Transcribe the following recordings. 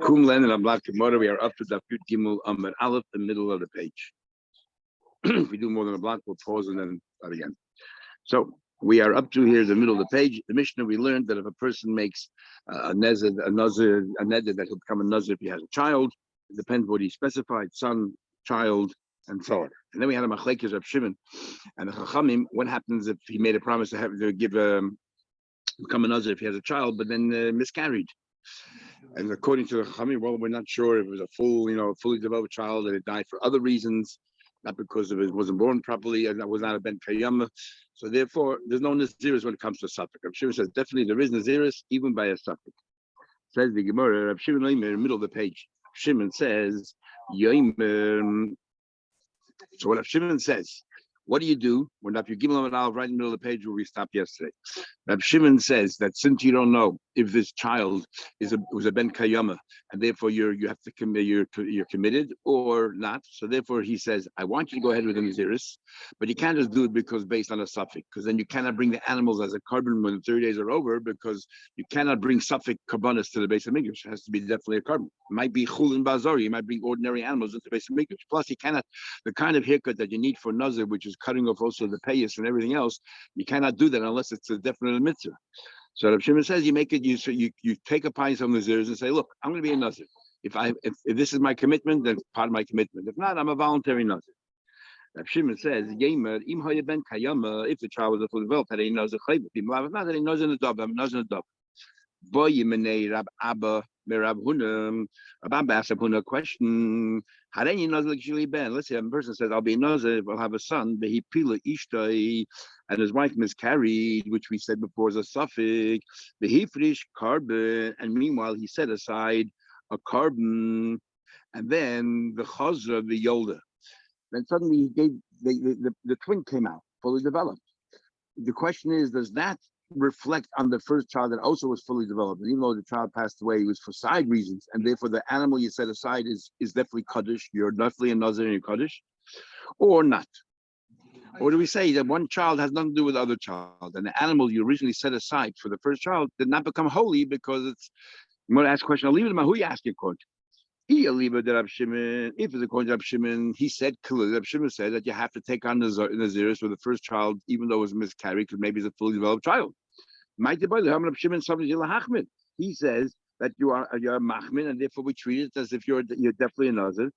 Kumlen and Ablat Gemara, we are up to the Yud Gimel Amar Aleph, the middle of the page. If we do more than a block, we'll pause and then start again. So we are up to here, the middle of the page. The Mishnah, we learned that if a person makes a neder that will become a nazir if he has a child, it depends what he specified, son, child, and so on. And then we had a machlekes of Shimon and the Chachamim. What happens if he made a promise to become a nazir if he has a child, but then miscarried? And according to the Chachamim, well, we're not sure if it was a fully developed child and it died for other reasons, not because of it wasn't born properly and that was not a ben kayama. So therefore, there's no naziris when it comes to suffix. Rav Shimon says definitely there is naziris even by a suffix. Says the Gemara, Rav Shimon in the middle of the page. Shimon says, Yoimer. So what Rav Shimon says, what do you do when Rav Gimel Aleph right in the middle of the page where we stopped yesterday? Rav Shimon says that since you don't know if this child was a ben kayama and therefore you have to commit, you're committed or not. So therefore he says, I want you to go ahead with the naziris, but you can't just do it because based on a suffix, because then you cannot bring the animals as a carbon when the 30 days are over, because you cannot bring suffix carbonis to the base of Mikdash. It has to be definitely a carbon. It might be chulin bazari. You might bring ordinary animals into the base of Mikdash. Plus, you cannot, the kind of haircut that you need for nazir, which is cutting off also the payas and everything else, you cannot do that unless it's a definite mitzvah. So Rav Shimon says you make it, you take a pint of nazirs and say, look, I'm going to be a nazir. If this is my commitment, then it's part of my commitment. If not, I'm a voluntary nazir. Rav Shimon says, Yemer, im haya ben kayama, if the child was a fully developed, had a nazir chayv. If not, that a nazir in the dove, I'm a nazir in the dove. Boy, Yemenei Rab Abba, Merab Hunam, Abba asked Huna a question. Had any nazir actually been? Let's say a person says, I'll be a nazir, I'll have a son, but he pila ishtai, and his wife miscarried, which we said before is a suffix, the hifrish carbon, and meanwhile he set aside a carbon, and then the chazra, the yolda. Then suddenly he gave the twin came out, fully developed. The question is, does that reflect on the first child that also was fully developed? And even though the child passed away, it was for side reasons, and therefore the animal you set aside is definitely kaddish. You're definitely a nazir in your kaddish, or not. Or do we say that one child has nothing to do with the other child, and the animal you originally set aside for the first child did not become holy because it's? I'm going to ask a question. I'll leave it about who you ask your quote. If it's according to Rav Shimon, he said clearly. Rav Shimon said that you have to take on naziris for the first child, even though it was miscarried, because maybe it's a fully developed child. He says that you're a machmin, and therefore we treat it as if you're definitely a nazir.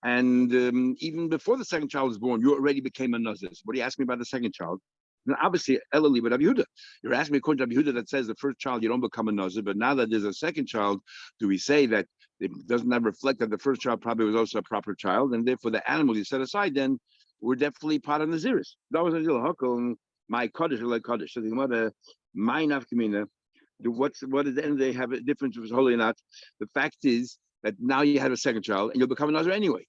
And even before the second child was born, you already became a nazir. So what do you ask me about the second child? Now, obviously, Elali with Rabbi Yehuda. You're asking me according to Rabbi Yehuda that says the first child you don't become a nazir, but now that there's a second child, do we say that it doesn't that reflect that the first child probably was also a proper child, and therefore the animals you set aside then were definitely part of Naziris? That was a my kaddish or like kaddish. So the Gemara, my nafkamina. What is the end? They have a difference if it's holy or not. The fact is that now you have a second child and you'll become a nazir anyway.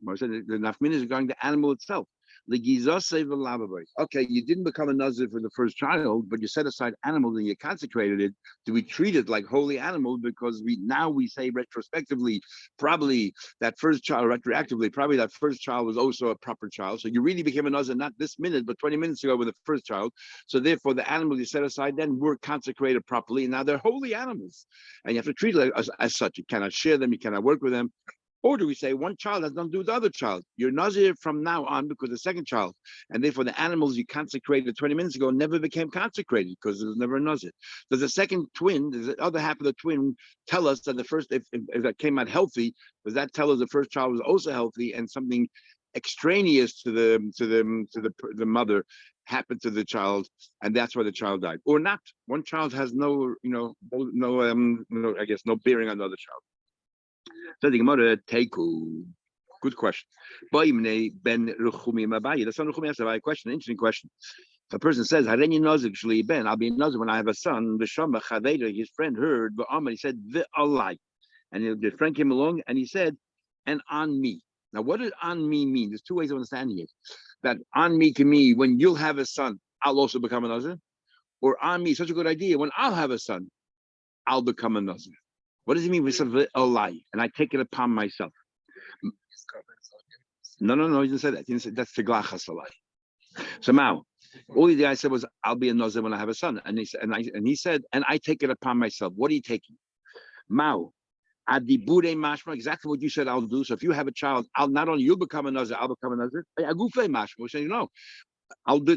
The nafkamina is regarding the animal itself. Okay, you didn't become a nazir for the first child, but you set aside animals and you consecrated it to be treated like holy animals, because we say retrospectively, probably that first child, retroactively, probably that first child was also a proper child. So you really became a nazir not this minute, but 20 minutes ago with the first child. So therefore, the animals you set aside then were consecrated properly, and now they're holy animals, and you have to treat it as such. You cannot share them, you cannot work with them. Or do we say one child has nothing to do with the other child? You're nazir from now on because the second child, and therefore the animals you consecrated 20 minutes ago never became consecrated because it was never a nazir. Does the second twin, does the other half of the twin tell us that the first, if that came out healthy, does that tell us the first child was also healthy and something extraneous to the mother happened to the child, and that's why the child died, or not? One child has no I guess no bearing on the other child. So the Gemara Teiku. Good question. Ben Ruchumi. That's not Ruchumi asked a question. Interesting question. If a person says, "Hareni nazir shli ben," I'll be a nazir when I have a son. V'shama chaveda, his friend heard, he said, "V'alai," and the friend came along and he said, "And on me." Now, what does "on me" mean? There's two ways of understanding it. That "on me" can mean when you'll have a son, I'll also become a nazir, or "on me," such a good idea. When I'll have a son, I'll become a nazir. What does it mean with a lie? And I take it upon myself. No, he didn't say that. He didn't say that's teglachas a lie. So now, all the guy said was, "I'll be a nazir when I have a son," and he said, and I take it upon myself. What are you taking? Mao, Adibure mashma, exactly what you said I'll do. So if you have a child, I'll not only you'll become a nazir, I'll become a nazir. Agufe mashma, we're saying no.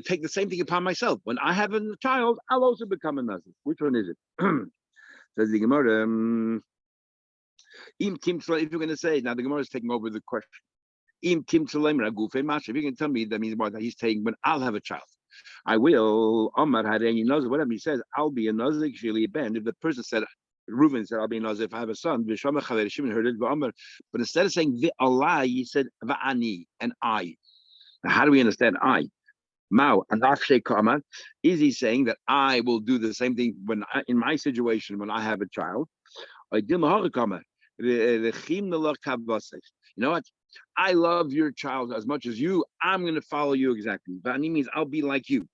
Take the same thing upon myself. When I have a child, I'll also become a nazir. Which one is it? Says the Gemara. If you're going to say, now the Gemara is taking over the question. If you can tell me that means what he's saying when I'll have a child. I will. Omar had any nazir. Whatever he says, I'll be a nazir. Actually, Ben. If the person said, Reuben said, I'll be a nazir if I have a son. Shimon heard it. But instead of saying the Allah, he said va'ani and I. Now, how do we understand I? Mao and Kamar, is he saying that I will do the same thing in my situation when I have a child? You know what? I love your child as much as you. I'm going to follow you exactly. Vani means I'll be like you.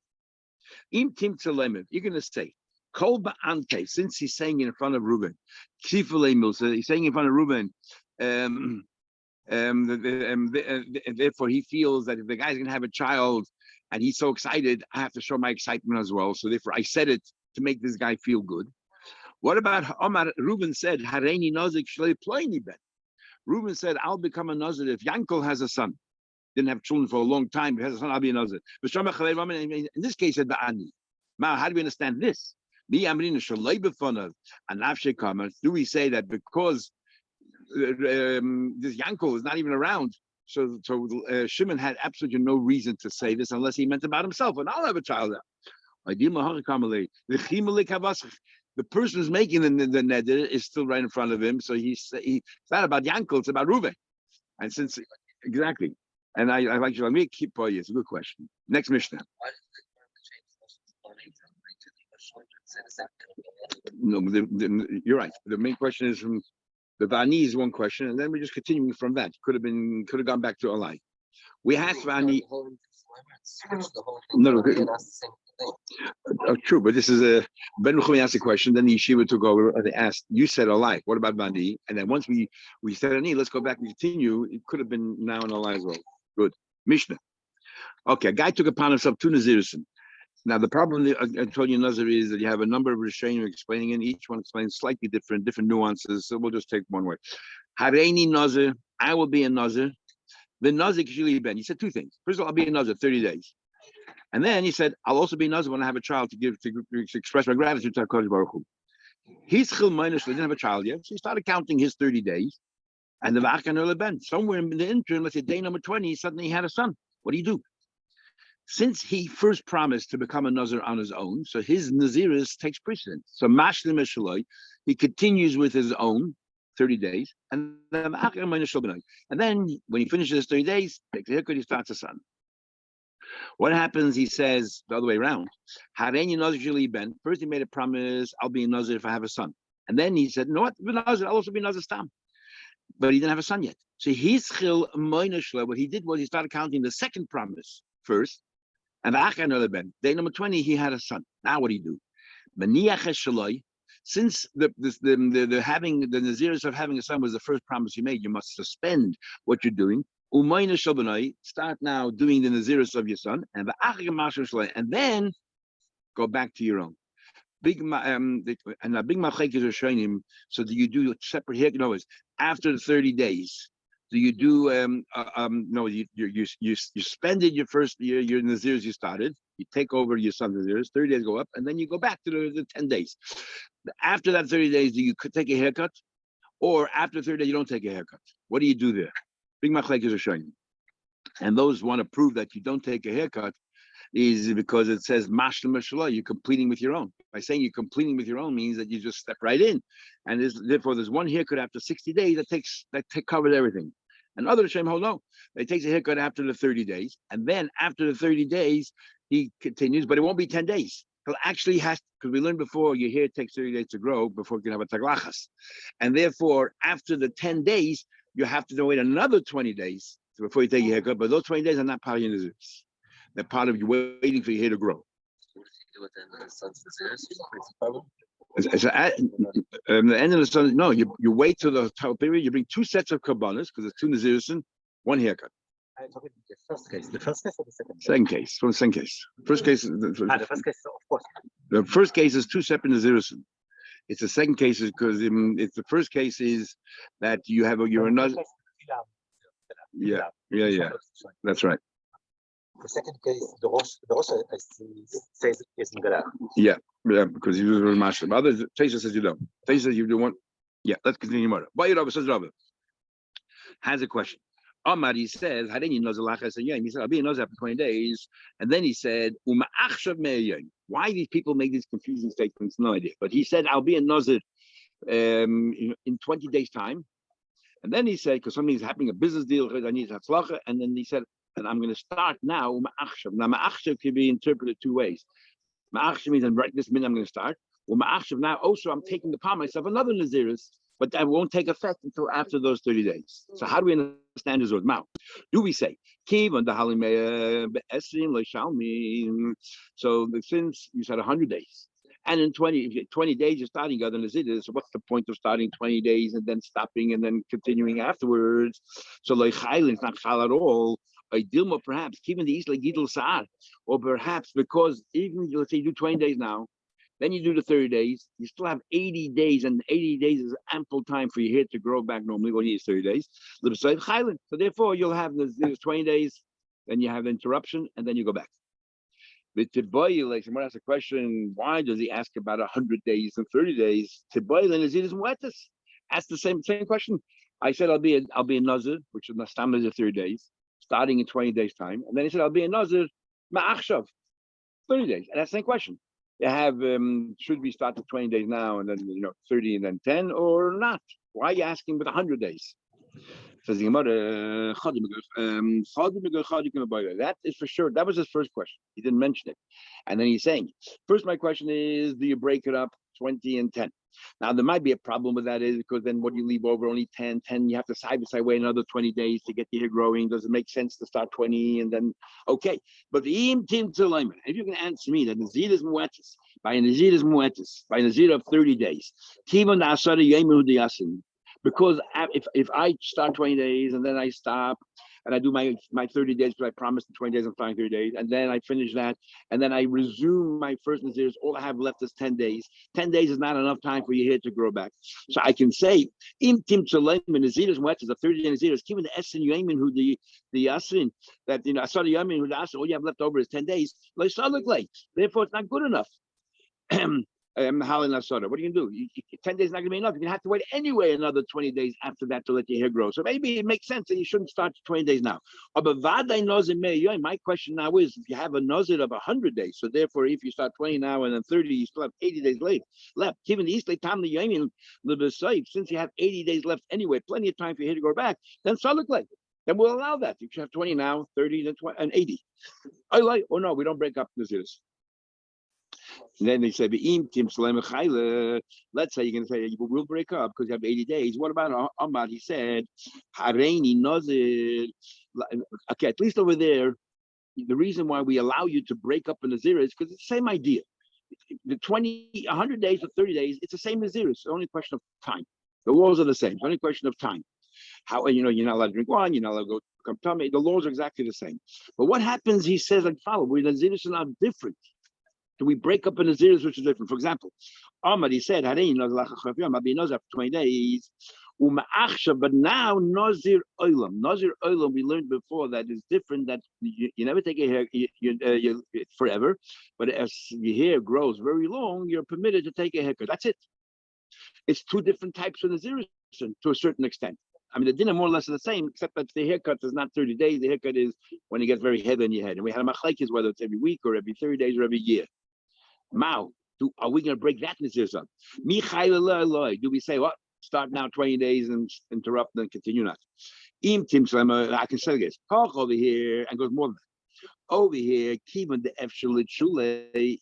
You're going to say, Kol ba'ante, since he's saying in front of Reuben, he's saying in front of Reuben, therefore he feels that if the guy's going to have a child and he's so excited, I have to show my excitement as well. So therefore I said it to make this guy feel good. What about Omar? Reuben said, Hareini Nazik Shlei Ploini Ben. Reuben said, I'll become a Nazir if Yankel has a son. Didn't have children for a long time. If he has a son, I'll be a Nazir. In this case, said Ba'ani. Now, how do we understand this? Do we say that because this Yankel is not even around, so Shimon had absolutely no reason to say this unless he meant about himself, and I'll have a child now. The person who's making the neder is still right in front of him, so it's not about Yankel, it's about Reuben. And since exactly, and I like you. Let me keep for you. It's a good question. Next Mishnah. No, you're right. The main question is from the Vani is one question, and then we're just continuing from that. Could have gone back to Olai. We had Vani. No, true, but this is a Ben Ruchami asked a question. Then the yeshiva took over. And they asked, "You said Olai. What about Vani?" And then once we said Ani, let's go back and continue. It could have been now in Olai as well. Good Mishnah. Okay, a guy took upon himself 2 Nazirusim. Now, the problem I told you, Nazir, is that you have a number of Rishonim explaining it. Each one explains slightly different nuances. So we'll just take one word. Hareini Nazir, I will be a Nazir. The Nazir Kishili Ben. He said 2 things. First of all, I'll be a Nazir 30 days. And then he said, I'll also be a Nazir when I have a child to express my gratitude to HaKadosh Baruch Hu. He's Chil Meinish, didn't have a child yet. So he started counting his 30 days. And the V'achan Earle Ben. Somewhere in the interim, let's say day number 20, suddenly he had a son. What do you do? Since he first promised to become a Nazir on his own, so his Naziris takes precedence. So Mashlim Eshaloi, he continues with his own 30 days, and then when he finishes his 30 days, takes a haircut, he starts a son. What happens? He says the other way around. First, he made a promise, I'll be a Nazir if I have a son. And then he said, no, what? I'll also be Nazir Stam. But he didn't have a son yet. So his Chil Moinashla, what he did was he started counting the second promise first. And day number 20, he had a son. Now what do you do? Since the having the Naziris of having a son was the first promise you made, you must suspend what you're doing. Start now doing the Naziris of your son, and then go back to your own. Big machekes are showing him. So do you do separate here? No, after the 30 days. Do you do no? You suspended your first year, your Nazirs you started. You take over your son's Nazirs. 30 days go up, and then you go back to the 10 days. After that 30 days, do you take a haircut, or after 30 days you don't take a haircut? What do you do there? Big machlekes are showing, and those want to prove that you don't take a haircut is because it says mashlim mashallah. You're completing with your own. By saying you're completing with your own means that you just step right in, and therefore there's one haircut after 60 days that covers everything. And other Hashem hold no. He takes a haircut after the 30 days, and then after the 30 days he continues, but it won't be 10 days. He'll actually has, because we learned before, your hair takes 30 days to grow before you can have a taglachas, and therefore after the 10 days you have to wait another 20 days before you take your haircut. But those 20 days are not part of your Naziris. They're part of you waiting for your hair to grow. What does he do with the son's Naziris? The end of the sun. No, you wait till the time period. You bring 2 sets of kabbalas because there's 2 Naziris, 1 haircut. I'm talking the first case. The first case or the second case? Second case. From the second case. First case. The first case, of course. The first case is 2 separate Naziris. It's the second case is because it's the first case is that you're another. Yeah. That's right. The second case, the Rosh says isn't good. Yeah, because you do master. Others, Taisa says you don't. Taisa says you do one. Yeah, let's continue more. Rabbi says Rabbi has a question. Amar, he says, he said, I'll be in Nazir after 20 days. And then he said, why these people make these confusing statements? No idea. But he said, I'll be in Nazir in 20 days' time. And then he said, because something's happening, a business deal, I need Hatzlacha. And then he said, and I'm going to start now. Now, ma'achshav can be interpreted two ways. Ma'achshav means right this minute I'm going to start. Well, ma'achshav now also I'm taking upon myself another Naziris, but that won't take effect until after those 30 days. So how do we understand this word? Now, do we say, so since you said 100 days, and in 20 days you're starting other Naziris, so what's the point of starting 20 days and then stopping and then continuing afterwards? So it's not chal at all. Dilma, perhaps even the Isla Gidul Sa'ar, or perhaps because even let's say you do 20 days now, then you do the 30 days, you still have 80 days, and 80 days is ample time for your hair to grow back normally. What is 30 days? So therefore, you'll have there's 20 days, then you have interruption, and then you go back. But Tiboy, like someone asked a question, why does he ask about 100 days and 30 days? Tiboy and Nazir Muetas. Ask the same question. I said I'll be in Nazir, which is Nastam Nazir 30 days, starting in 20 days time, and then he said I'll be in Nazir Ma'achshav 30 days, and that's the same question. You have should we start the 20 days now and then 30 and then 10 or not? Why are you asking with 100 days? Says the Gemara, that is for sure. That was his first question. He didn't mention it. And then he's saying, first, my question is, do you break it up 20 and 10? Now, there might be a problem with that is because then what you leave over only 10, you have to side by side wait another 20 days to get the hair growing. Does it make sense to start 20 and then, okay. But if you can answer me that Nazir is Muetis, by Nazir of 30 days, because if I start 20 days and then I stop and I do my 30 days because I promised in 20 days I'm starting 30 days, and then I finish that, and then I resume my first Naziris, all I have left is 10 days. 10 days is not enough time for your hair to grow back. So I can say, Im Tim Tzalem Naziris Muetis, the 30 day Naziris, given the Esin Yamin who the Asin, that Asar Yamin who the Asin, all you have left over is 10 days, therefore it's not good enough. What are you going to do? 10 days is not going to be enough. You're going to have to wait anyway another 20 days after that to let your hair grow. So maybe it makes sense that you shouldn't start 20 days now. My question now is, if you have a nazir of 100 days, so therefore if you start 20 now and then 30, you still have 80 days left. Given the East time the Yamin, since you have 80 days left anyway, plenty of time for your hair to grow back, then then we'll allow that. You should have 20 now, 30, then 20, and 80. No, we don't break up naziris. And then they say, let's say you're going to say, we'll break up because you have 80 days. What about Ahmad? He said, Hareini Nazir. Okay, at least over there, the reason why we allow you to break up a Nazir is because it's the same idea. The 100 days or 30 days, it's the same Nazir. It's only a question of time. The laws are the same. It's only a question of time. How, you're not allowed to drink wine, you're not allowed to go come tummy. The laws are exactly the same. But what happens, he says, like follow, where the Naziris are not different. Do we break up in the Naziris which is different? For example, Ahmad, he said, I'll be Nazir after 20 days. But now Nazir Olam, we learned before that is different, that you never take a hair you forever, but as your hair grows very long, you're permitted to take a haircut. That's it. It's two different types of Naziris to a certain extent. I mean, the dinner more or less are the same, except that the haircut is not 30 days. The haircut is when it gets very heavy in your head. And we had a machlekes whether it's every week or every 30 days or every year. Are we going to break that Nazir up? Do we say, what? Start now 20 days and interrupt, then continue not? I can say this. Over here, and goes more than that. Over here, even the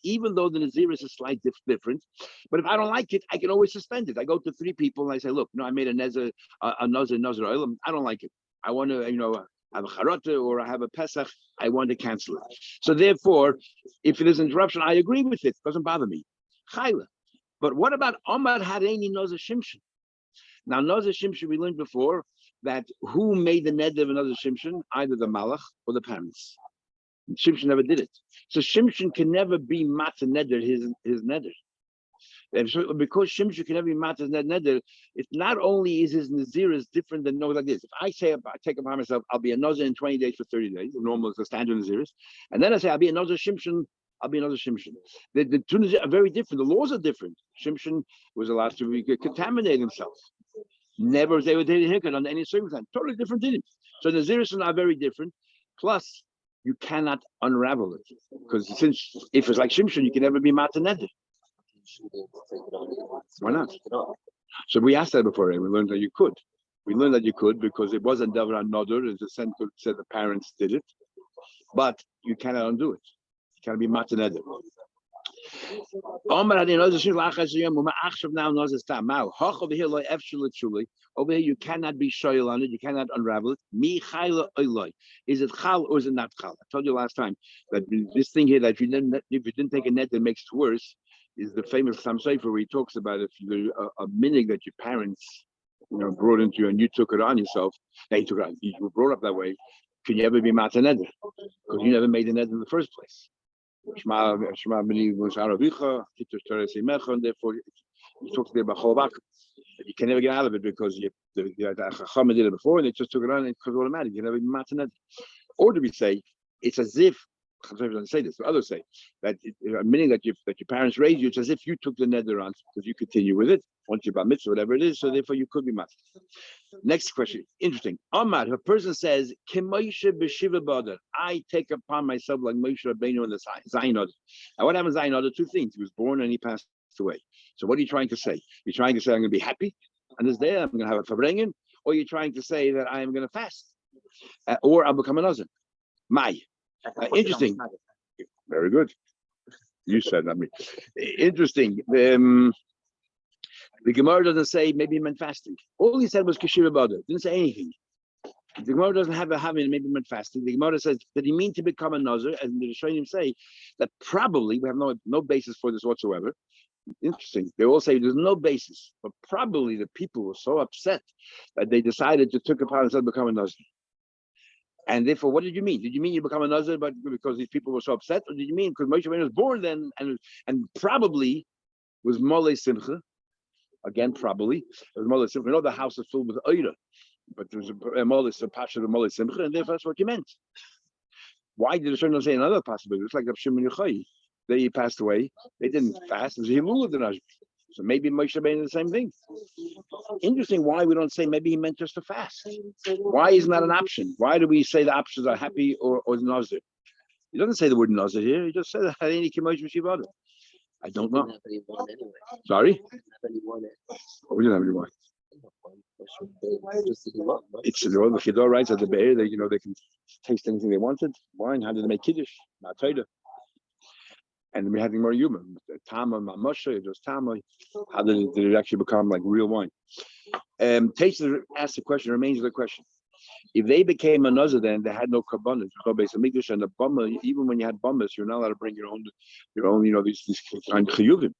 even though the Nazir is a slight difference, but if I don't like it, I can always suspend it. I go to three people and I say, look, I made a Nazir Olam. I don't like it. I want to, have a charata or I have a Pesach, I want to cancel it. So therefore, if there's interruption, I agree with it. It doesn't bother me. Chayla. But what about Omar Hareini Nazir Shimshon? Now, Nazir Shimshon, we learned before that who made the neder of Nazir Shimshon? Either the Malach or the parents. Shimshon never did it. So Shimshon can never be Matzah neder, his neder. And so, because Shimshon can never be matas neder, it's not only is his nazir is different than no like this. If I say I take upon myself, I'll be a nazir in 20 days for 30 days, the normal is the standard nazir, and then I say I'll be another Shimshon, I'll be another Shimshon. The two nazir are very different. The laws are different. Shimshon was allowed to contaminate himself. Never they were dating haircut under any circumstance. Totally different things. So the Naziris are very different. Plus, you cannot unravel it because since if it's like Shimshon, you can never be mataned. Why not? So we asked that before, and we learned that you could. We learned that you could because it wasn't davar another. As the sense said the parents did it, but you cannot undo it. You cannot be mataned. Over here you cannot be shoyal on it, you cannot unravel it. Is it chal or is it not chal? I told you last time that this thing here that if you didn't take a net that makes it worse is the famous Sam Sefer where he talks about if you're a minig that your parents brought into you and you took it on yourself, you were brought up that way, can you ever be mataned? Because you never made a net in the first place. And therefore you talk to them about cholbak. You can never get out of it because the Chacham did it before and they just took it on and because automatic. You never be mataned. Or do we say it's as if Chacham doesn't say this, but others say that meaning that your parents raised you, it's as if you took the neder on because you continue with it once you're bar mitzvah, whatever it is. So therefore you could be mataned. Next question, interesting. Amar, if a person says, I take upon myself like Moshe Rabbeinu in the Zayin Oder. Now, what happens in Zayin Oder? Two things. He was born and he passed away. So what are you trying to say? You're trying to say, I'm going to be happy on this day, I'm going to have a fabrengen, or you're trying to say that I am going to fast, or I'll become a nazir. Interesting. Very good. You said that. Interesting. The Gemara doesn't say maybe he meant fasting. All he said was kashira bada. Didn't say anything. The Gemara doesn't have a having maybe meant fasting. The Gemara says that he mean to become a nazir, and the Rishonim say that probably we have no basis for this whatsoever. Interesting. They all say there's no basis, but probably the people were so upset that they decided to take upon themselves to become a nazir. And therefore, what did you mean? Did you mean you become a nazir, but because these people were so upset, or did you mean because Moshe Rabbeinu was born then and probably was molei simcha? Again, probably. It was molei simcha. You know, the house is filled with oira, but there was a molei pasha of molei simcha, and therefore that's what you meant. Why did the Shemon say another possibility? It's like Rav Shimon Yochai. They passed away. They didn't fast. It was Hilul of the Nazir. So maybe Moshe Rabbeinu the same thing. Interesting. Why we don't say maybe he meant just to fast? Why isn't that an option? Why do we say the options are happy or Nazir? He doesn't say the word Nazir here. He just said Harini Kimosh Mishivada. I don't know. Sorry? We didn't have any wine. It's the Chidor writes at the Be'er, they can taste anything they wanted. Wine, how did they make Kiddush? Not Torah. And we had more human. Tama, Moshe, it was Tama. How did it actually become like real wine? Taster asked the question, remains the question. If they became a nazir, then they had no kabbalah, and the bummer, even when you had bummers, you're not allowed to bring your own, these kind of chiyuvim.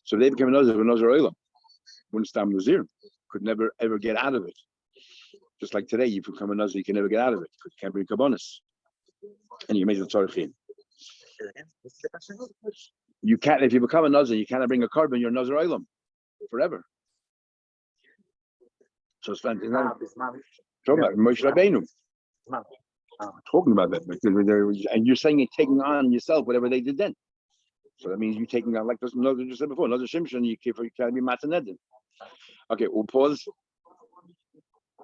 So if they became a nazir oilam, wouldn't stop nazir, could never ever get out of it. Just like today, if you become a nazir, you can never get out of it because you can't bring kabbalas, and you make the tzarichin. You can't if you become a nazir, you cannot bring a carbon. You're a nazir oilam forever. So it's fantastic. Talking about Moshe Rabbeinu. Talking about that, and you're saying you're taking on yourself whatever they did then. So that means you're taking on, like this Nazir just said before, Nazir Shimshon, you can't be mataned. Okay, we'll pause.